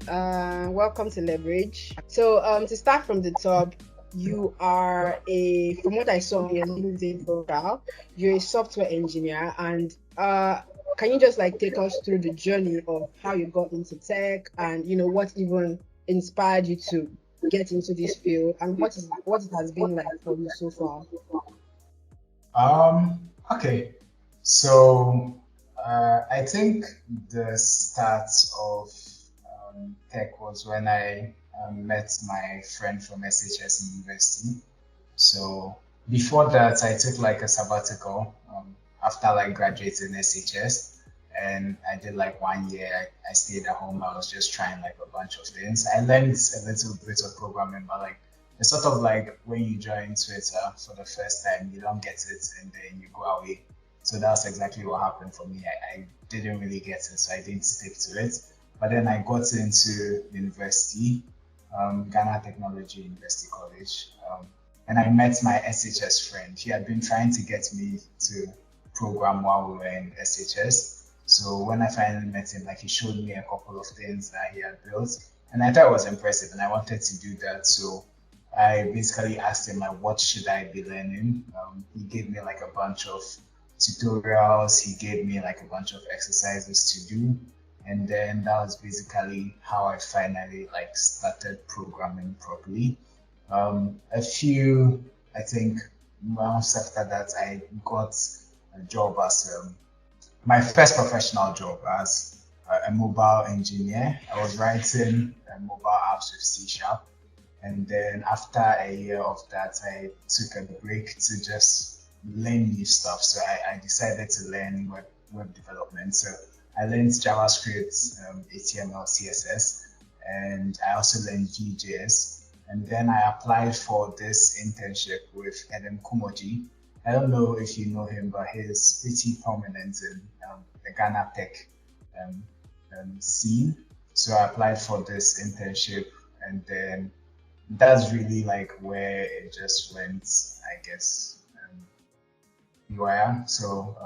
Welcome to Leverage. So, to start from the top, you are from what I saw on your LinkedIn profile, you're a software engineer, and can you just like take us through the journey of how you got into tech, and what even inspired you to get into this field, and what it has been like for you so far? Okay. So I think the start of tech was when I met my friend from SHS in university. So before that, I took like a sabbatical after like graduating SHS, and I did like 1 year. I stayed at home. I was just trying like a bunch of things. I learned a little bit of programming, but like it's sort of like when you join Twitter for the first time, you don't get it, and then you go away. So that's exactly what happened for me. I didn't really get it, so I didn't stick to it. But then I got into university, Ghana Technology University College. And I met my SHS friend. He had been trying to get me to program while we were in SHS. So when I finally met him, like he showed me a couple of things that he had built, and I thought it was impressive, and I wanted to do that. So I basically asked him like, what should I be learning? He gave me like a bunch of tutorials. He gave me like a bunch of exercises to do, and then that was basically how I finally like started programming properly. A few, I think, months after that, I got a job as my first professional job as a mobile engineer. I was writing mobile apps with C Sharp. And then after a year of that, I took a break to just learn new stuff. So I decided to learn web development. So I learned JavaScript, HTML, CSS, and I also learned Vue.js. And then I applied for this internship with Adam Kumoji. I don't know if you know him, but he's pretty prominent in the Ghana tech um, scene. So I applied for this internship, and then that's really like where it just went, I guess. UIR. So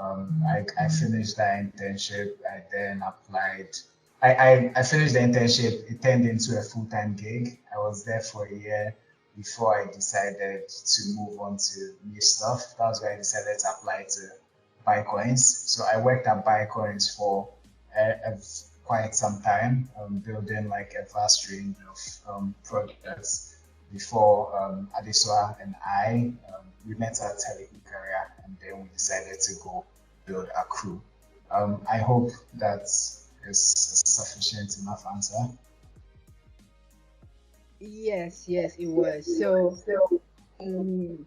I finished that internship. I then applied. I finished the internship. It turned into a full-time gig. I was there for a year before I decided to move on to new stuff. That was where I decided to apply to Bitcoins. So I worked at Bitcoins for quite some time, building like a vast range of products before Adesua and we met at Telecom career, and then we decided to go build ACCRUE. I hope that is a sufficient enough answer. Yes, yes, it was. So, um,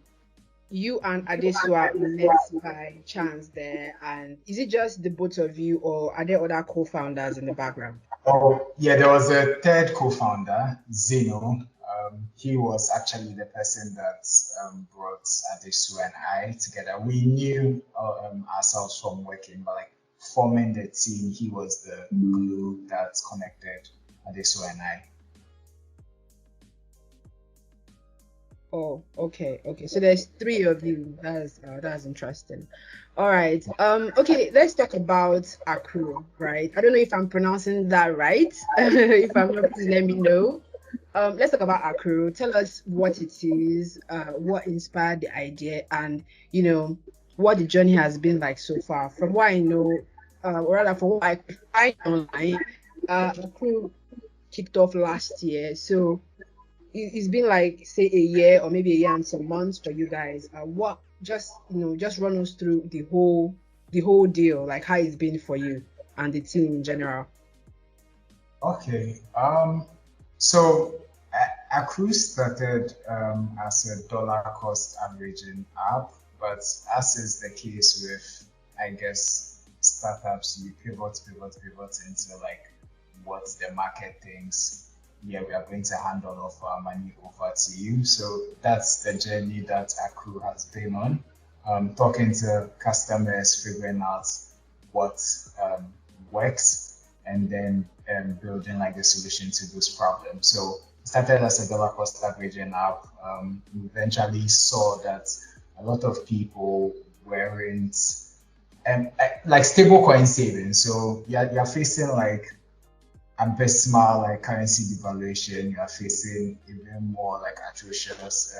you and Adesua met by chance there, and is it just the both of you, or are there other co-founders in the background? Oh, yeah, there was a third co-founder, Zeno. He was actually the person that brought Adesu and I together. We knew ourselves from working, but like forming the team, he was the glue that connected Adesu and I. Oh, okay, okay. So there's three of you. That's interesting. All right. Okay, let's talk about Accrue, right? I don't know if I'm pronouncing that right. If I'm not, please let me know. Let's talk about Accrue. Tell us what it is, what inspired the idea, and you know what the journey has been like so far. From what I know, or rather from what I could find online, Accrue kicked off last year. So it's been like say a year or maybe a year and some months for you guys. What just just run us through the whole deal, like how it's been for you and the team in general. Okay. So Accrue started as a dollar cost averaging app, but as is the case with, I guess, startups, you pivot into like what the market thinks. Yeah, we are going to hand all of our money over to you. So that's the journey that Accrue has been on. Talking to customers, figuring out what works, and then building like the solution to those problems. So started as a dollar cost averaging app. We eventually saw that a lot of people weren't like stable coin savings. So you're facing like abysmal like currency devaluation. You are facing even more like atrocious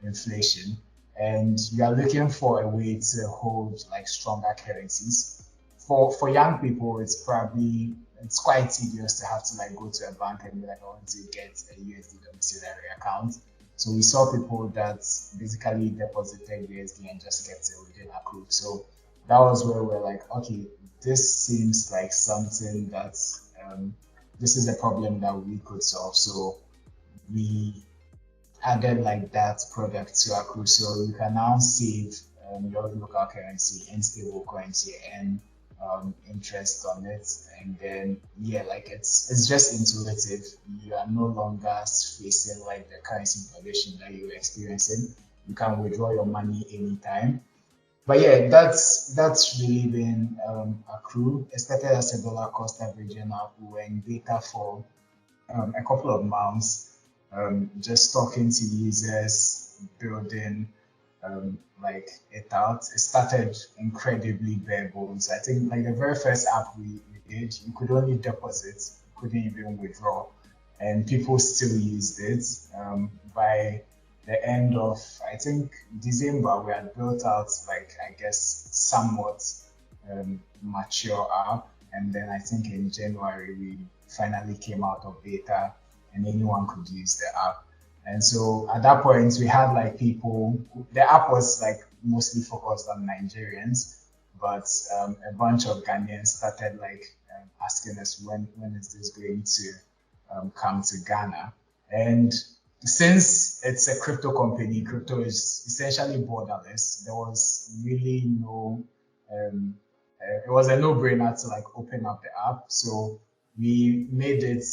inflation, and you are looking for a way to hold like stronger currencies. For young people, it's quite tedious to have to like go to a bank and be like, I want to get a USD domiciliary account. So we saw people that basically deposited USD and just kept it within Accrue. So that was where we're like, okay, this seems like something that's this is a problem that we could solve. So we added like that product to Accrue. So you can now save your local currency in stable coins and interest on it. And then yeah, like it's just intuitive. You are no longer facing like the currency valuation that you were experiencing. You can withdraw your money anytime. But yeah, that's really been Accrue. It started as a dollar cost averaging app. We were in beta for a couple of months, just talking to users, building like it out. It started incredibly bare bones. I think like the very first app we did, you could only deposit, you couldn't even withdraw, and people still used it. By the end of I think December, we had built out like I guess somewhat mature app, and then I think in January we finally came out of beta and anyone could use the app. And so at that point, we had like people, the app was like mostly focused on Nigerians, but a bunch of Ghanaians started like asking us when is this going to come to Ghana? And since it's a crypto company, crypto is essentially borderless. There was really no it was a no-brainer to like open up the app. So we made it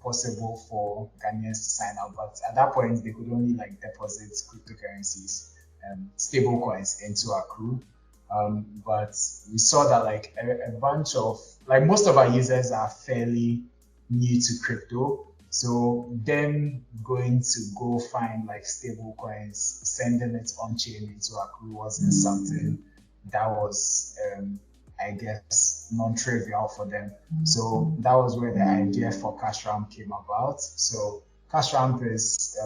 possible for Ghanaians to sign up, but at that point they could only like deposit cryptocurrencies, stable coins into Accrue. But we saw that like a bunch of like most of our users are fairly new to crypto. So them going to go find like stable coins, sending it on chain into Accrue wasn't something that was I guess non-trivial for them. So that was where the idea for CashRamp came about. So CashRamp is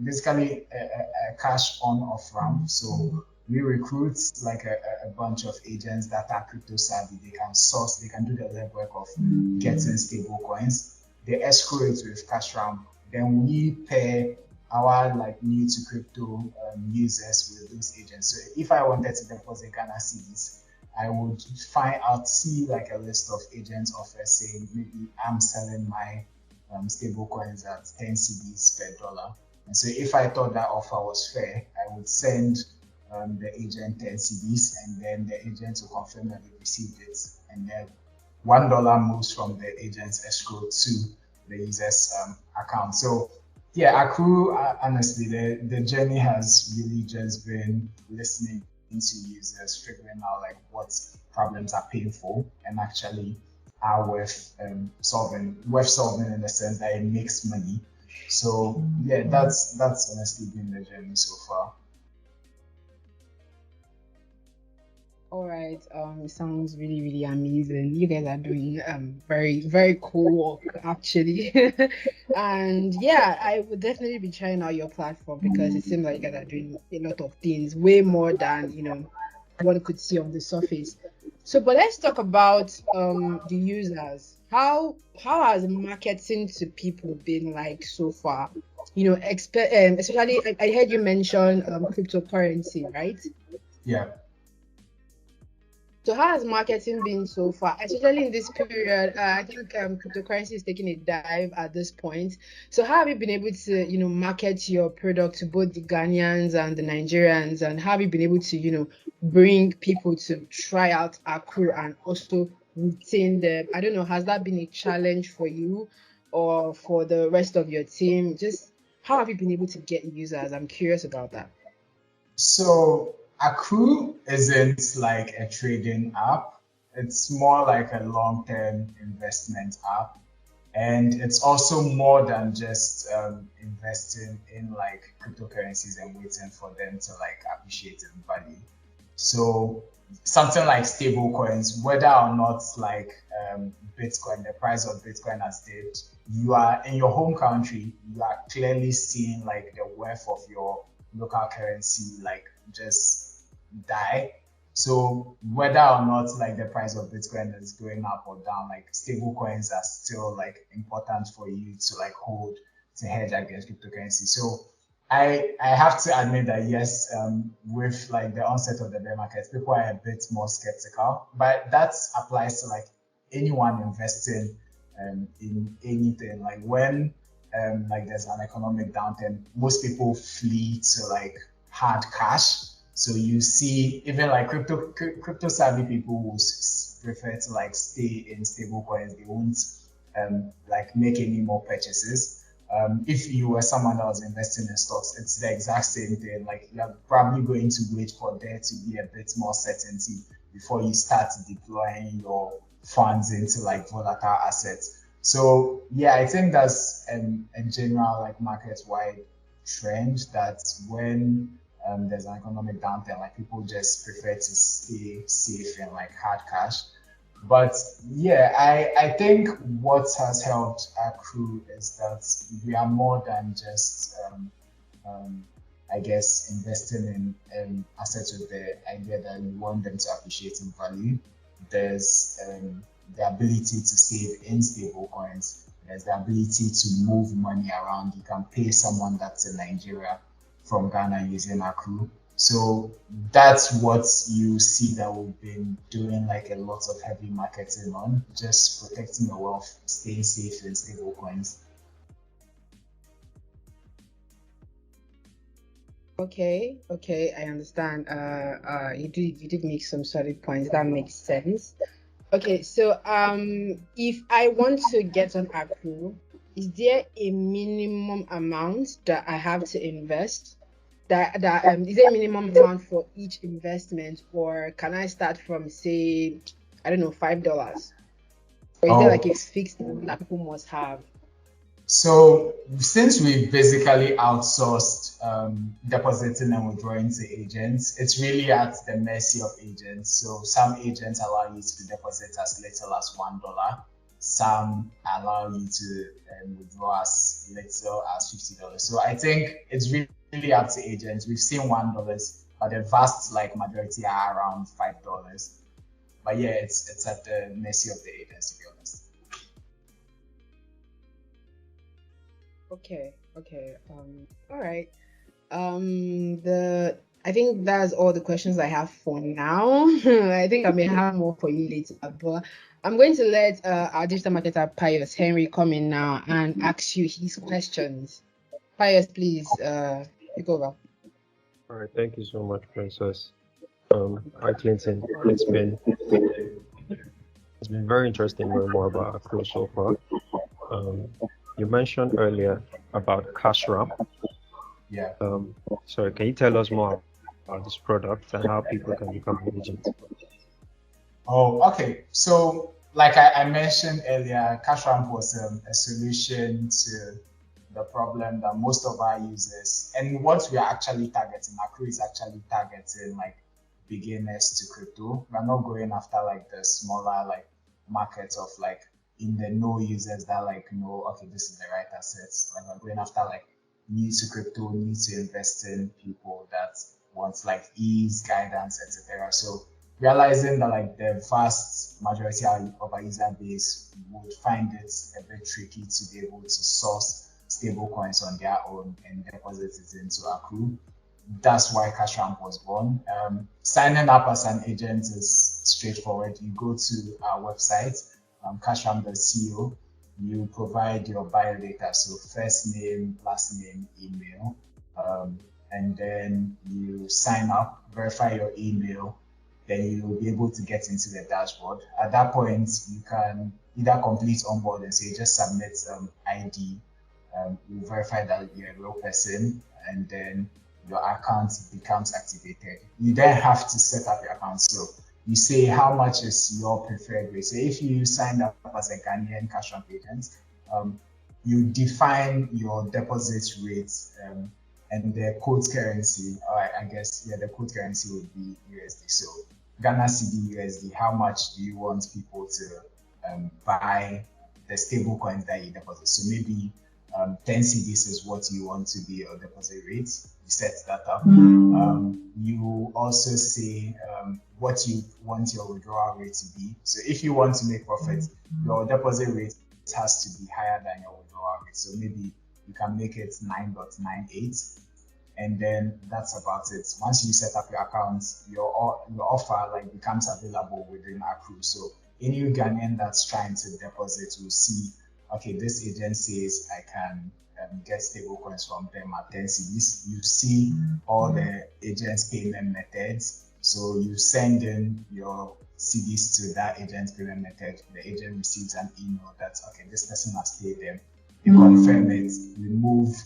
basically a cash on-off ramp. So we recruit like a bunch of agents that are crypto savvy. They can source, they can do the legwork of getting stable coins. They escrow it with CashRamp. Then we pair our like new to crypto users with those agents. So if I wanted to deposit Ghana cedis, I would see like a list of agents offers saying maybe I'm selling my stable coins at 10 cedis per dollar. And so if I thought that offer was fair, I would send the agent 10 cedis and then the agent will confirm that they received it. And then $1 moves from the agent's escrow to the user's account. So yeah, Accrue, honestly, the journey has really just been listening to users, figuring out like what problems are painful and actually are worth solving in the sense that it makes money. So yeah, that's honestly been the journey so far. All right. It sounds really, really amazing. You guys are doing very, very cool work actually. And yeah, I would definitely be trying out your platform because it seems like you guys are doing a lot of things, way more than, one could see on the surface. So, but let's talk about the users. How has marketing to people been like so far? Especially I heard you mention cryptocurrency, right? Yeah. So how has marketing been so far, especially in this period? I think cryptocurrency is taking a dive at this point. So how have you been able to, market your product to both the Ghanaians and the Nigerians, and how have you been able to, bring people to try out Accrue and also retain them? I don't know, has that been a challenge for you or for the rest of your team? Just how have you been able to get users? I'm curious about that. So Accrue isn't like a trading app. It's more like a long-term investment app. And it's also more than just investing in like cryptocurrencies and waiting for them to like appreciate in value. So something like stable coins, whether or not like Bitcoin, the price of Bitcoin has dipped, you are in your home country, you are clearly seeing like the worth of your local currency like just die. So whether or not like the price of Bitcoin is going up or down, like stable coins are still like important for you to like hold to hedge against cryptocurrency. So I have to admit that yes, with like the onset of the bear market, people are a bit more skeptical, but that applies to like anyone investing in anything. Like when like there's an economic downturn, most people flee to like hard cash. So you see, even like crypto savvy people will prefer to like stay in stable coins. They won't like make any more purchases. If you were someone that was investing in stocks, it's the exact same thing. Like you're probably going to wait for there to be a bit more certainty before you start deploying your funds into like volatile assets. So yeah, I think that's a general like market wide trend that when there's an economic downturn, like people just prefer to stay safe in like hard cash. But yeah, I think what has helped Accrue is that we are more than just, um, I guess, investing in assets with the idea that you want them to appreciate in value. There's the ability to save in stable coins. There's the ability to move money around. You can pay someone that's in Nigeria from Ghana using Accrue. So that's what you see that we've been doing like a lot of heavy marketing on, just protecting your wealth, staying safe in stable coins. Okay, okay, I understand. You did make some solid points. That makes sense. Okay, so if I want to get on Accrue, is there a minimum amount that I have to invest? That is there a minimum amount for each investment, or can I start from say, I don't know, $5? Or is there like a Oh, fixed amount that people must have? so since we basically outsourced depositing and withdrawing to agents, it's really at the mercy of agents. So some agents allow you to deposit as little as $1. Some allow you to withdraw as little as $50. So I think it's really up to agents. We've seen $1, but the vast like majority are around $5. But yeah, it's at the mercy of the agents to be honest. Okay, okay. All right. The I think that's all the questions I have for now. I think I may have more for you later, but I'm going to let our digital marketer Pius Henry come in now and ask you his questions. Pius, please take over. All right, thank you so much, Princess. Hi, Clinton. It's been very interesting learning more about Accrued so far. Um, you mentioned earlier about cash wrap. Yeah. Sorry, can you tell us more about this product and how people can become an agent? Oh, okay. So, like I mentioned earlier, cash ramp was a solution to the problem that most of our users, and what we are actually targeting, Accrue is actually targeting like beginners to crypto. We're not going after like the smaller like market of like in the know users that like know, okay, this is the right assets. Like we're going after like new to crypto, new to investing people that want like ease, guidance, etc. So realizing that like the vast majority of our user base would find it a bit tricky to be able to source stable coins on their own and deposit it into Accrue. That's why CashRamp was born. Signing up as an agent is straightforward. You go to our website, cashramp.co. You provide your bio data, so first name, last name, email, and then you sign up, verify your email, then you'll be able to get into the dashboard. At that point, you can either complete onboarding, so you just submit ID, you verify that you're a real person, and then your account becomes activated. You then have to set up your account. So you say how much is your preferred rate. So if you signed up as a Ghanaian cash ramp agent, you define your deposit rate and the quote currency, or I guess, yeah, the quote currency would be USD. So Ghana CD USD, how much do you want people to buy the stable coins that you deposit? So maybe 10 CDs is what you want to be your deposit rate. You set that up. You also say what you want your withdrawal rate to be. So if you want to make profit, your deposit rate has to be higher than your withdrawal rate. So maybe you can make it 9.98, and then that's about it. Once you set up your account, your offer like becomes available within ACCRUE. So any Ghanaian that's trying to deposit will see, okay, this agent says I can get stable coins from them at 10 CDs. You see all the agent's payment methods. So you send in your CDs to that agent's payment method. The agent receives an email that, okay, this person has paid them. You confirm it, remove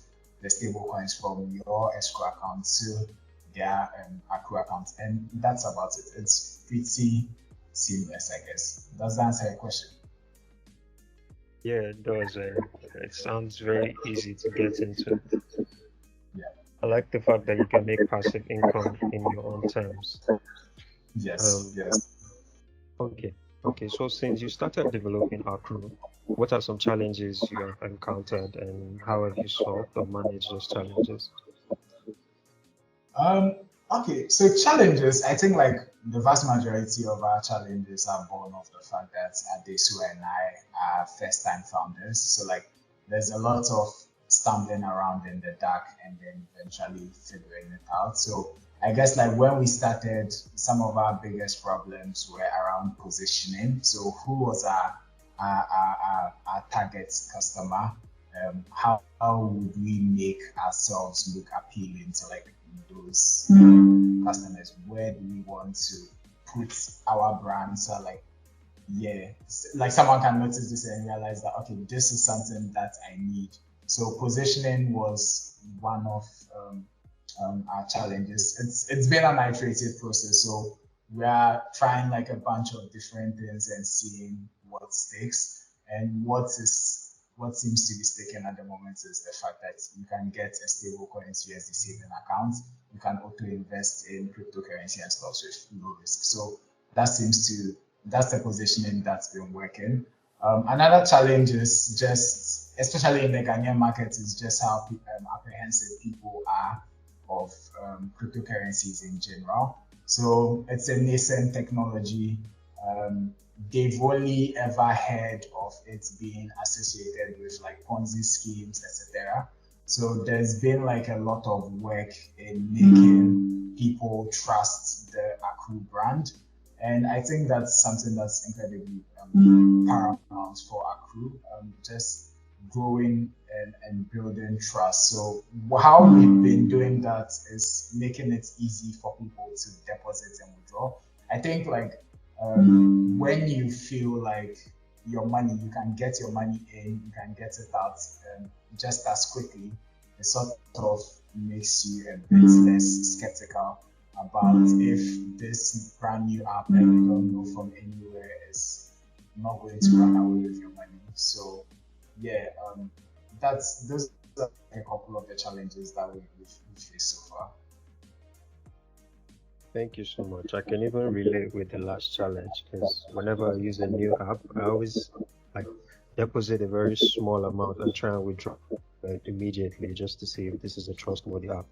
the stable coins from your escrow account to their ACCRUE account. And that's about it. It's pretty seamless, I guess. Does that answer your question? Yeah, it does. It sounds very easy to get into. Yeah. I like the fact that you can make passive income in your own terms. Yes, yes. Okay. So since you started developing ACCRUE, what are some challenges you have encountered and how have you solved or managed those challenges? Okay, so challenges, I think like the vast majority of our challenges are born of the fact that Adesu and I are first-time founders. So like there's a lot of stumbling around in the dark and then eventually figuring it out. So I guess like when we started, some of our biggest problems were around positioning. So who was our target customer? How would we make ourselves look appealing to like those customers? Where do we want to put our brand? So like, yeah, like someone can notice this and realize that, okay, this is something that I need. So positioning was one of our challenges. It's been an iterative process. So we are trying like a bunch of different things and seeing what sticks. And what seems to be sticking at the moment is the fact that you can get a stable coins USD saving account. You can auto invest in cryptocurrency and stuff with low risk. So that's the positioning that's been working. Another challenge is just, especially in the Ghanaian market, is just how apprehensive people are of cryptocurrencies in general. So it's a nascent technology. They've only ever heard of it being associated with like Ponzi schemes, etc. So there's been like a lot of work in making people trust the ACCRUE brand. And I think that's something that's incredibly paramount for ACCRUE, just growing and building trust. So how we've been doing that is making it easy for people to deposit and withdraw. I think like when you feel like your money, you can get your money in, you can get it out just as quickly, it sort of makes you a bit less skeptical about if this brand new app that you don't know from anywhere is not going to run away with your money. So yeah, those are a couple of the challenges that we've faced so far. Thank you so much. I can even relate with the last challenge because whenever I use a new app, I always like deposit a very small amount and try and withdraw it immediately just to see if this is a trustworthy app.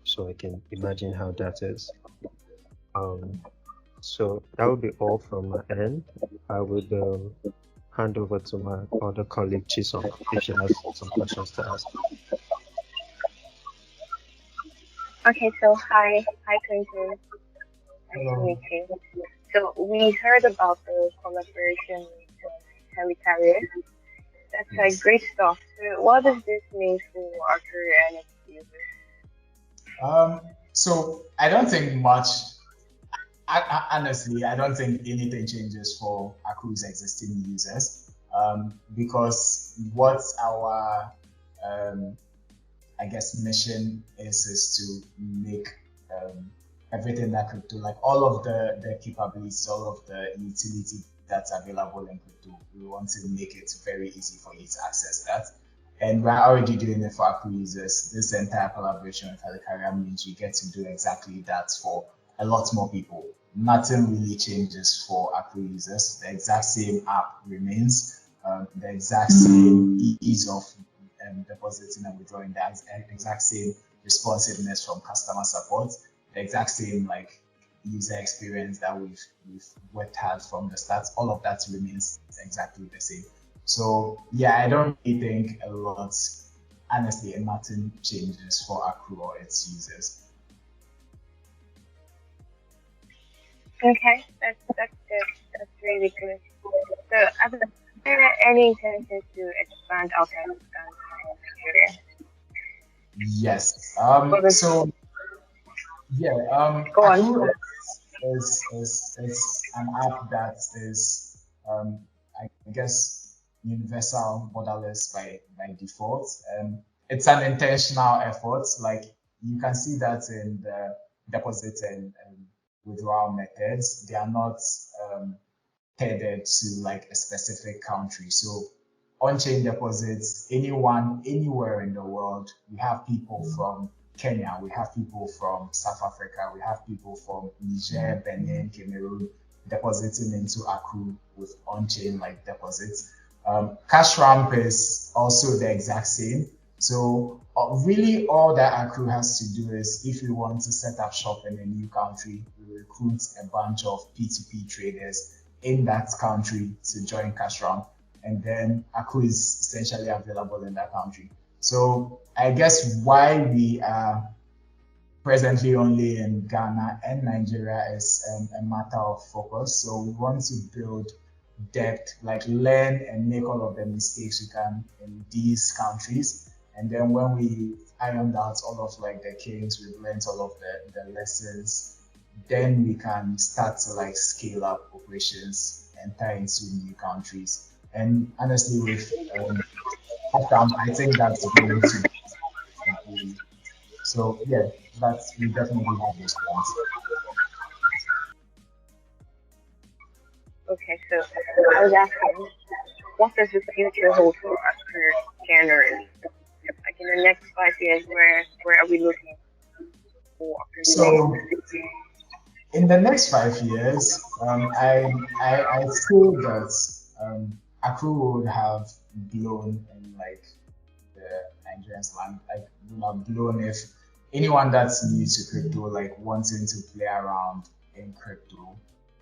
So I can imagine how that is. So that would be all from my end. I would hand over to my other colleague Chisom if she has some questions to ask. Okay, so hi, Clinton. Nice to meet you. So we heard about the collaboration with Helicarrier. That's great stuff. So what does this mean for our career and its users? So I don't think much. Honestly, I don't think anything changes for ACCRUE's existing users because what our I guess mission is to make everything that crypto, like all of the capabilities, all of the utility that's available in crypto, we want to make it very easy for you to access that. And we're already doing it for ACCRUE users. This entire collaboration with Helicarrier means we get to do exactly that for a lot more people. nothing really changes for ACCRUE users. The exact same app remains, the exact same ease of depositing and withdrawing, the exact same responsiveness from customer support, the exact same like user experience that we've worked hard from the start. All of that remains exactly the same. So yeah, I don't really think a lot. Honestly, nothing changes for ACCRUE or its users. Okay, that's good. That's really good. So, are there any intentions to expand outside of Ghana and Nigeria? Yes. Or the, So yeah. go on. ACCRUE is an app that is I guess universal borderless by default. It's an intentional effort. Like you can see that in the deposit and withdrawal methods, they are not tethered to like a specific country. So on-chain deposits, anyone, anywhere in the world, we have people from Kenya, we have people from South Africa, we have people from Niger, Benin, Cameroon depositing into ACCRUE with on-chain like deposits. Cash ramp is also the exact same. So really all that ACCRUE has to do is if we want to set up shop in a new country, we recruit a bunch of P2P traders in that country to join cash ramp, and then ACCRUE is essentially available in that country. So I guess why we are presently only in Ghana and Nigeria is a matter of focus. So we want to build depth, like learn and make all of the mistakes we can in these countries. And then when we ironed out all of like the kinks, we've learned all of the lessons, then we can start to like scale up operations, enter into new countries. And honestly, with I think that's going to be. So yeah, that's we definitely have those plans. Okay, so I was asking, what does the future hold for us generally? Like in the next 5 years, where are we looking for? So in the next 5 years, I feel that ACCRUE would have blown in like the Nigerian slang, like would have blown if anyone that's new to crypto, like wanting to play around in crypto,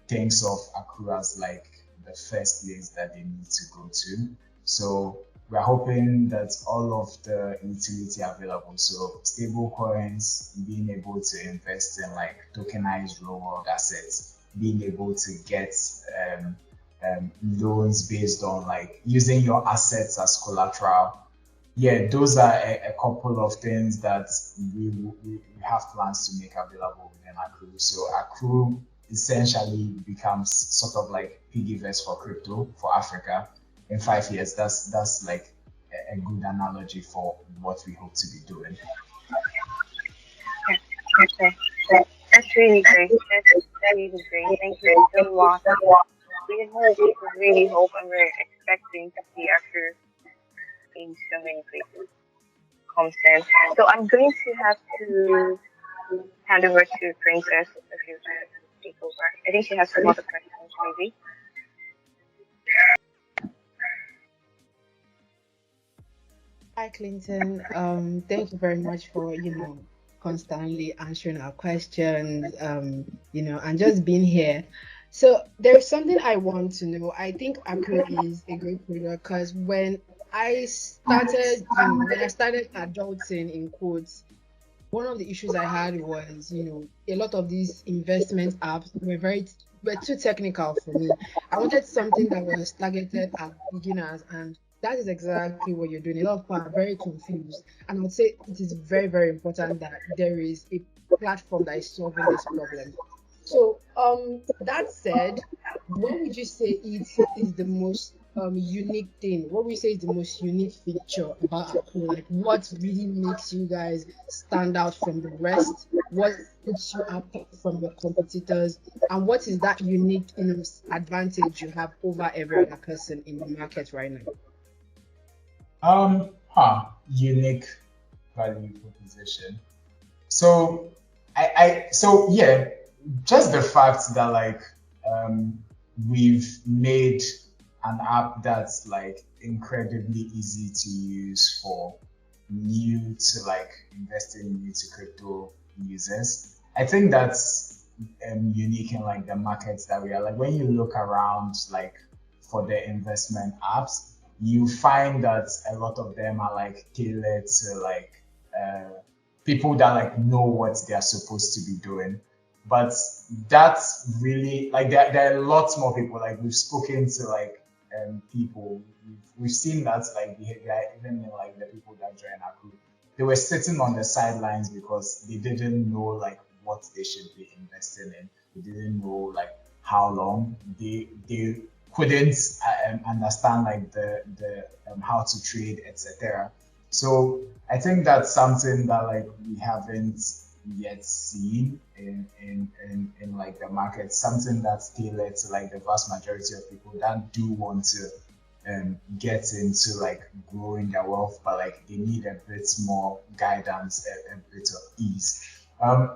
thinks of ACCRUE as like the first place that they need to go to. So we're hoping that all of the utility available, so stable coins, being able to invest in like tokenized real world assets, being able to get loans based on like using your assets as collateral. Yeah, those are a couple of things that we have plans to make available within ACCRUE. So ACCRUE essentially becomes sort of like piggyvest for crypto for Africa in 5 years. That's like a good analogy for what we hope to be doing. Okay, that's really great. That's really great. Thank you so much. We really hope, and we're expecting to see ACCRUE in so many places comes in. So I'm going to have to hand over to Princess if you can take over. I think she has some other questions maybe. Hi, Clinton. Thank you very much for, constantly answering our questions, and just being here. So there's something I want to know. I think ACCRUE is a great product because when I started, when I started adulting in quotes, one of the issues I had was, a lot of these investment apps were too technical for me. I wanted something that was targeted at beginners, and that is exactly what you're doing. A lot of people are very confused, and I would say it is very, very important that there is a platform that is solving this problem. So, that said, what would you say it is the most unique thing? What would you say is the most unique feature about ACCRUE? Like, what really makes you guys stand out from the rest? What puts you apart from your competitors? And what is that unique, advantage you have over every other person in the market right now? Unique value proposition. So so yeah, just the fact that like we've made an app that's like incredibly easy to use for new to like investing new to crypto users. I think that's unique in like the markets that we are. Like when you look around like for the investment apps, you find that a lot of them are like tailored to like people that like know what they are supposed to be doing. But that's really like there are lots more people. Like we've spoken to like people, we've seen that like behavior even in like the people that join our group. They were sitting on the sidelines because they didn't know like what they should be investing in. They didn't know like how long. They couldn't understand like the how to trade, etc. So I think that's something that like we haven't yet seen in like the market, something that's tailored to like the vast majority of people that do want to get into like growing their wealth, but like they need a bit more guidance, a bit of ease.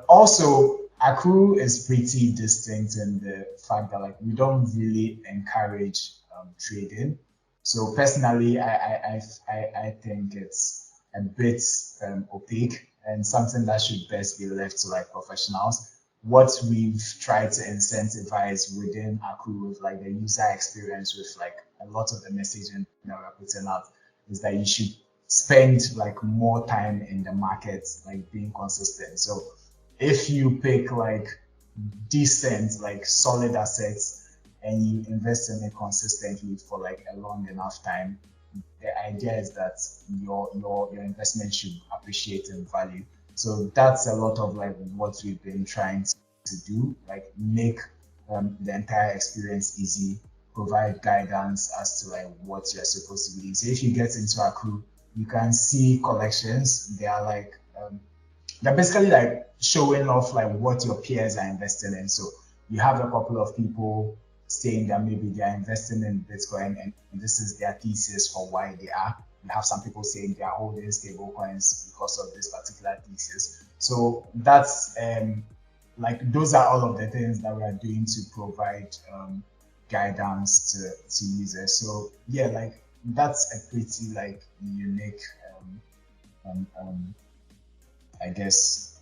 Also, Accrue is pretty distinct in the fact that like we don't really encourage trading. So personally, I think it's a bit opaque and something that should best be left to like professionals. What we've tried to incentivize within Accrue with like the user experience with like a lot of the messaging that we're putting out is that you should spend like more time in the market, like being consistent. So if you pick like decent, like solid assets and you invest in it consistently for like a long enough time, the idea is that your investment should appreciate in value. So that's a lot of like what we've been trying to do, like make the entire experience easy, provide guidance as to like what you're supposed to be doing. So if you get into Accrue, you can see collections. They are like they're basically like showing off like what your peers are investing in. So you have a couple of people saying that maybe they are investing in Bitcoin and this is their thesis for why they are. You have some people saying they are holding stable coins because of this particular thesis. So that's like those are all of the things that we are doing to provide guidance to users. So yeah, like that's a pretty like unique I guess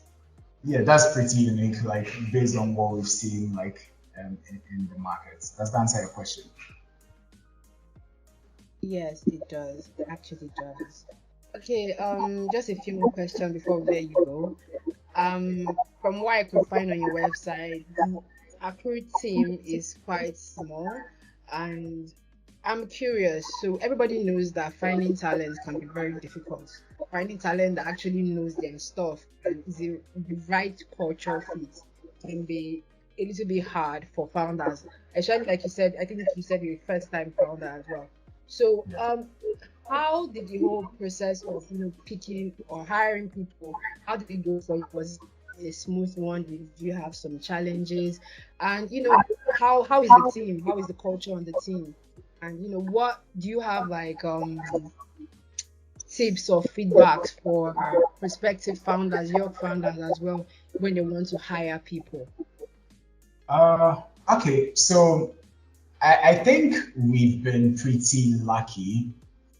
yeah, that's pretty unique, like based on what we've seen, like in the market. Does that answer your question? Yes, it does. It actually does. Okay, just a few more questions before we let you go. From what I could find on your website, the Accurate team is quite small, and I'm curious. So everybody knows that finding talent can be very difficult. Finding talent that actually knows their stuff and is the right culture fit can be a little bit hard for founders. Especially like you said, I think you said you're a first time founder as well. So Yeah. how did the whole process of picking or hiring people, how did it go for you? Was it a smooth one? Did you have some challenges? And how is the team? How is the culture on the team? And what do you have like tips or feedbacks for prospective founders, young founders as well, when they want to hire people? Uh, okay, so I think we've been pretty lucky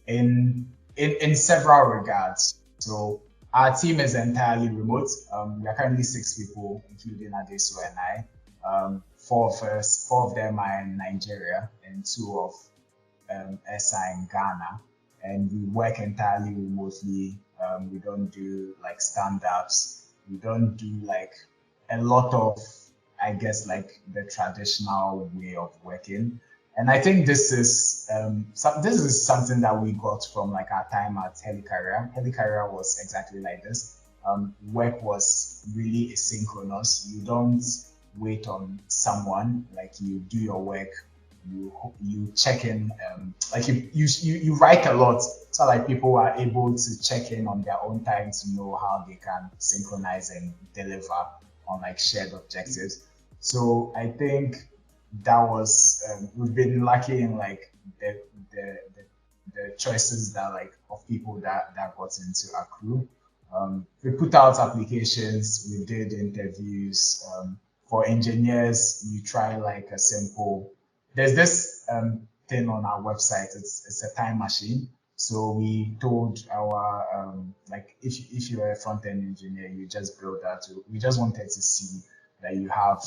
in several regards. So our team is entirely remote. We are currently 6 people, including Adesu and I. Four of them are in Nigeria, and two of us are in Ghana. And we work entirely remotely. We don't do like stand-ups. We don't do like a lot of, I guess, like the traditional way of working. And I think this is something that we got from like our time at Helicarrier. Helicarrier was exactly like this. Work was really asynchronous. You don't wait on someone. Like you do your work, you check in. Like you write a lot, so like people are able to check in on their own time to know how they can synchronize and deliver on like shared objectives. So I think that was we've been lucky in like the choices that like of people that got into Accrue. We put out applications, we did interviews for engineers, you try like a simple. There's this thing on our website. It's a time machine. So we told our like if you're a front end engineer, you just build that. We just wanted to see that you have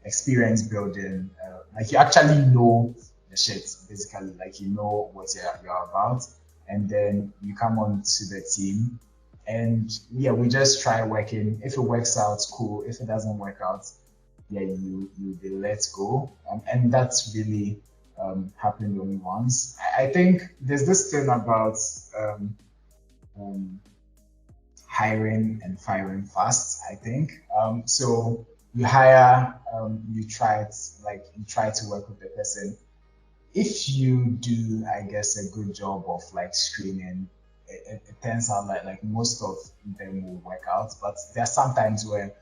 experience building, like you actually know the shit, basically, like you know what you're about, and then you come on to the team, and yeah, we just try working. If it works out, cool. If it doesn't work out, yeah, you be let go, and that's really happened only once. I think there's this thing about um, hiring and firing fast, I think. So you hire, you try to work with the person. If you do, I guess, a good job of like screening, it turns out like most of them will work out. But there are sometimes where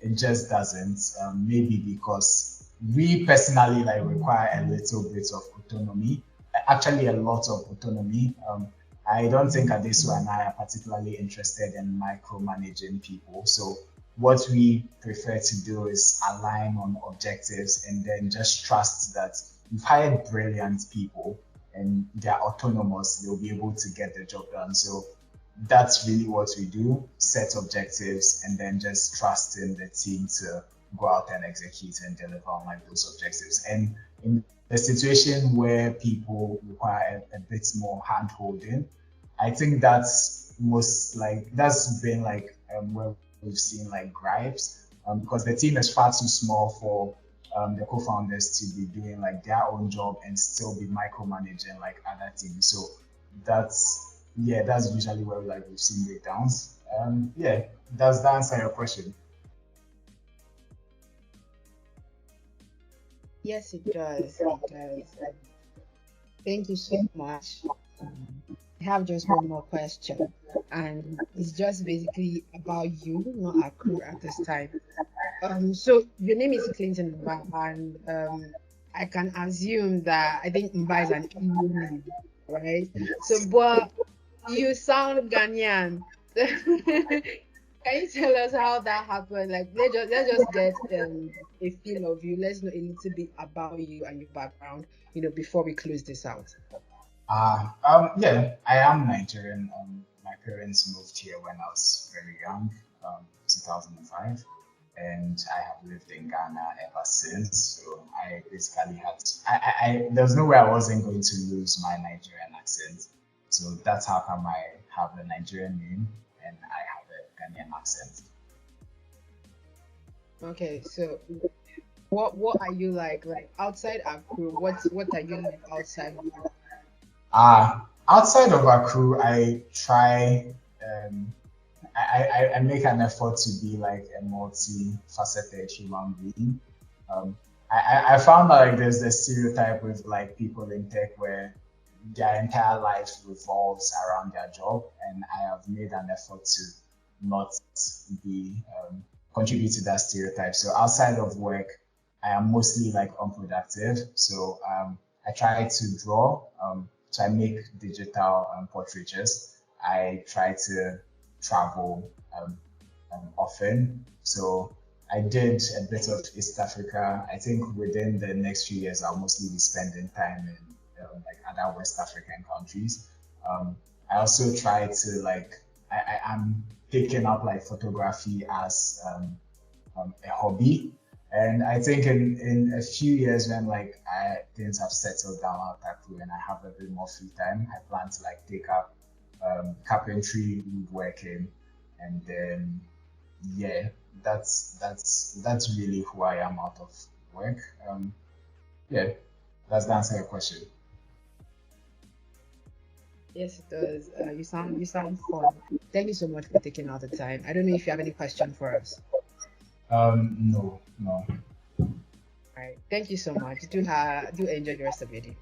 it just doesn't. Maybe because we personally like require a little bit of autonomy, actually a lot of autonomy. I don't think Adesu and I are particularly interested in micromanaging people. So what we prefer to do is align on objectives and then just trust that we've hired brilliant people and they're autonomous, they'll be able to get the job done. So that's really what we do, set objectives and then just trust in the team to go out and execute and deliver on like those objectives. And in a situation where people require a bit more hand holding, I think that's been like where we've seen like gripes, because the team is far too small for the co-founders to be doing like their own job and still be micromanaging like other teams. So that's usually where we've seen breakdowns. Yeah, does that answer your question? Yes, it does. It does. Thank you so much. I have just one more question, and it's just basically about you, not Accrue at this time. So your name is Clinton Mba, and I can assume that I think Mba is an Igbo name, right? So, but you sound Ghanaian. Can you tell us how that happened? Like, let's just get a feel of you. Let's know a little bit about you and your background, before we close this out. Yeah, I am Nigerian. My parents moved here when I was very young, 2005, and I have lived in Ghana ever since. So I basically there was no way I wasn't going to lose my Nigerian accent. So that's how come I have a Nigerian name and I have a Ghanaian accent. Okay, so what are you like outside Accrue? What are you like outside? Outside of Accrue, I try. I make an effort to be like a multifaceted human being. I found out like there's a stereotype with like people in tech where their entire life revolves around their job, and I have made an effort to not be contribute to that stereotype. So outside of work, I am mostly like unproductive. So I try to draw. So I make digital portraitures. I try to travel often. So I did a bit of East Africa. I think within the next few years, I'll mostly be spending time in like other West African countries. I also try to I am taking up like photography as a hobby. And I think in a few years when like things have settled down at Accrue and I have a bit more free time, I plan to like take up carpentry, woodworking, and then yeah, that's really who I am out of work. Yeah, that's the answer to your question. Yes, it does. You sound fun. Thank you so much for taking out the time. I don't know if you have any question for us. No, no. All right. Thank you so much. Do enjoy the rest of your day.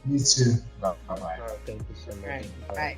You too. Bye bye. Thank you so All much. right. Bye.